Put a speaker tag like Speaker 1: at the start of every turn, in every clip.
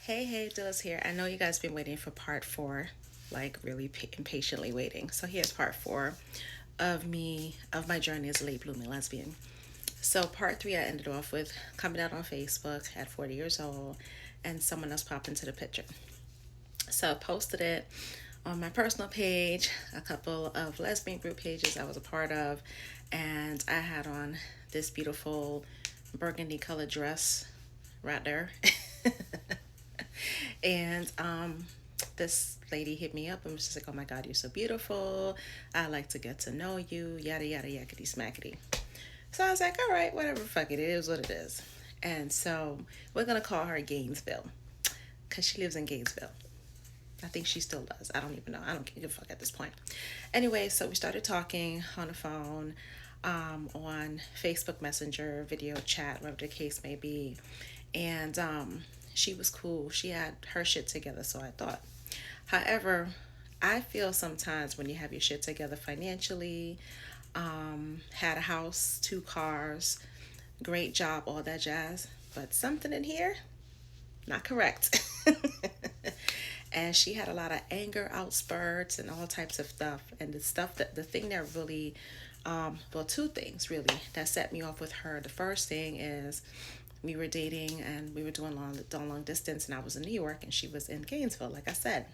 Speaker 1: Hey, Dillis here. I know you guys been waiting for part four, like really impatiently waiting. So here's part four of my journey as a late blooming lesbian. So part three, I ended off with coming out on Facebook at 40 years old, and someone else popped into the picture. So I posted it on my personal page, a couple of lesbian group pages I was a part of, and I had on this beautiful burgundy colored dress right there. And this lady hit me up and was just like, "Oh my God, you're so beautiful. I like to get to know you, yada, yada, yakety smackety." So I was like, "All right, whatever, fuck it. It is what it is." And so we're going to call her Gainesville because she lives in Gainesville. I think she still does. I don't even know. I don't give a fuck at this point. Anyway, so we started talking on the phone, on Facebook Messenger, video chat, whatever the case may be. And she was cool. She had her shit together, so I thought. However, I feel sometimes when you have your shit together financially, had a house, two cars, great job, all that jazz, but something in here, not correct. And she had a lot of anger outspurts and all types of stuff. And the thing that really, well, two things really that set me off with her. The first thing is we were dating and we were doing long distance, and I was in New York and she was in Gainesville, like I said.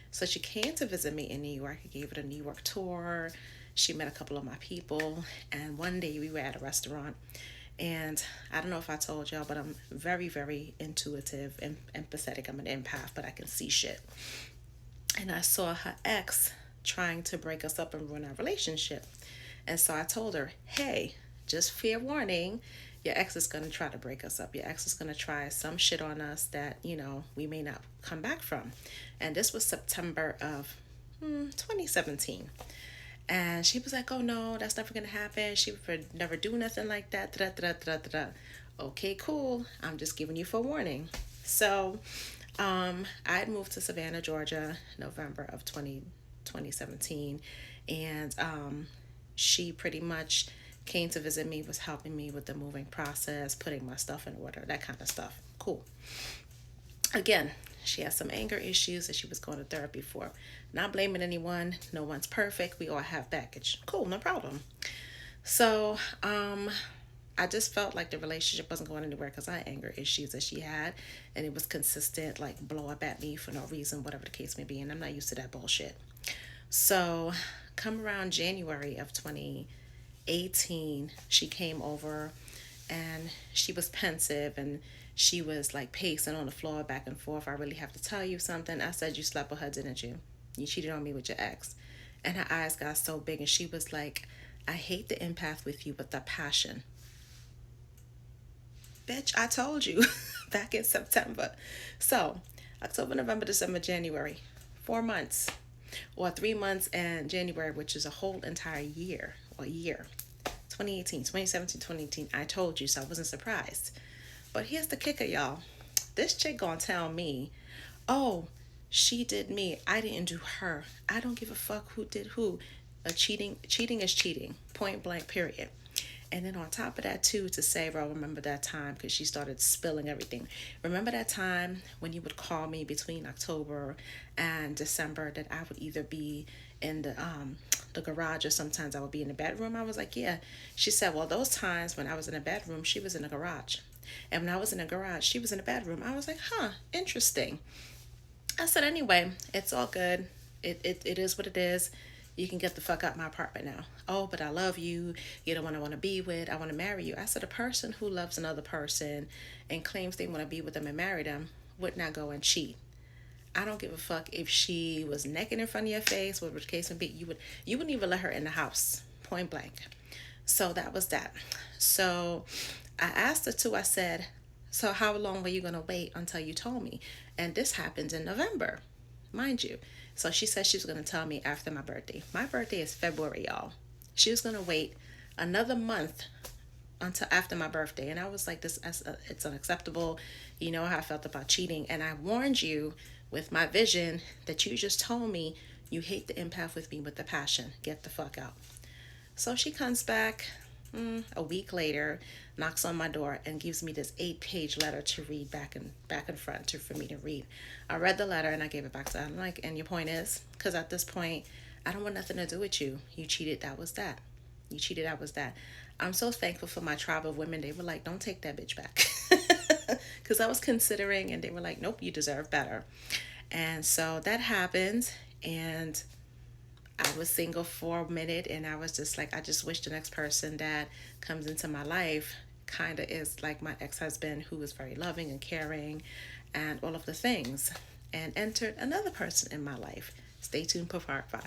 Speaker 1: So she came to visit me in New York. I gave her the New York tour. She met a couple of my people, and one day we were at a restaurant. And I don't know if I told y'all, but I'm very, very intuitive and empathetic. I'm an empath, but I can see shit. And I saw her ex trying to break us up and ruin our relationship. And so I told her, "Hey, just fair warning, your ex is going to try to break us up. Your ex is going to try some shit on us that, we may not come back from." And this was September of 2017. And she was like, "Oh no, that's never going to happen. She would never do nothing like that. Da, da, da, da, da, da." Okay, cool. I'm just giving you forewarning. So I had moved to Savannah, Georgia, November of 2017. And she pretty much came to visit me, was helping me with the moving process, putting my stuff in order, that kind of stuff. Cool. Again, she has some anger issues that she was going to therapy for. Not blaming anyone. No one's perfect. We all have baggage. Cool, no problem. So, I just felt like the relationship wasn't going anywhere because I had anger issues that she had, and it was consistent, like blow up at me for no reason, whatever the case may be, and I'm not used to that bullshit. So, come around January of 2018, she came over and she was pensive and she was like pacing on the floor back and forth. "I really have to tell you something." I said, "You slept with her, didn't you? You cheated on me with your ex." And her eyes got so big and she was like, "I hate the empath with you, but the passion." Bitch, I told you back in September. So, October, November, December, January, 4 months, or 3 months and January, which is a whole entire year, or year. 2018, 2017, 2018. I told you, so I wasn't surprised. But here's the kicker, y'all. This chick gonna tell me, "Oh, she did me. I didn't do her. I don't give a fuck who did who." Cheating is cheating. Point blank, period. And then on top of that, too, to say, "Bro, remember that time," because she started spilling everything. "Remember that time when you would call me between October and December that I would either be in the garage or sometimes I would be in the bedroom?" I was like, "Yeah." She said, "Well, those times when I was in the bedroom, she was in the garage. And when I was in the garage, she was in the bedroom." I was like, "Huh, interesting." I said, "Anyway, it's all good. It is what it is. You can get the fuck out my apartment now." "Oh, but I love you. You're the one I want to be with. I want to marry you." I said, "A person who loves another person and claims they want to be with them and marry them would not go and cheat. I don't give a fuck if she was naked in front of your face, whatever the case may be. You wouldn't even let her in the house. Point blank." So that was that. So I asked her too, I said, "So how long were you gonna wait until you told me?" And this happened in November, mind you. So she said she was gonna tell me after my birthday. My birthday is February, y'all. She was gonna wait another month until after my birthday. And I was like, "This it's unacceptable." You know how I felt about cheating. And I warned you with my vision that you just told me you hate the empath with me with the passion. Get the fuck out. So she comes back. a week later, knocks on my door and gives me this 8-page letter to read back and front for me to read. I read the letter and I gave it back to her. I'm like, and your point is, because at this point, I don't want nothing to do with you. You cheated. That was that. You cheated. That was that. I'm so thankful for my tribe of women. They were like, don't take that bitch back. Because I was considering, and they were like, nope, you deserve better. And so that happened. And I was single for a minute, and I was just like, I just wish the next person that comes into my life kind of is like my ex husband, who is very loving and caring and all of the things, and entered another person in my life. Stay tuned for part 5.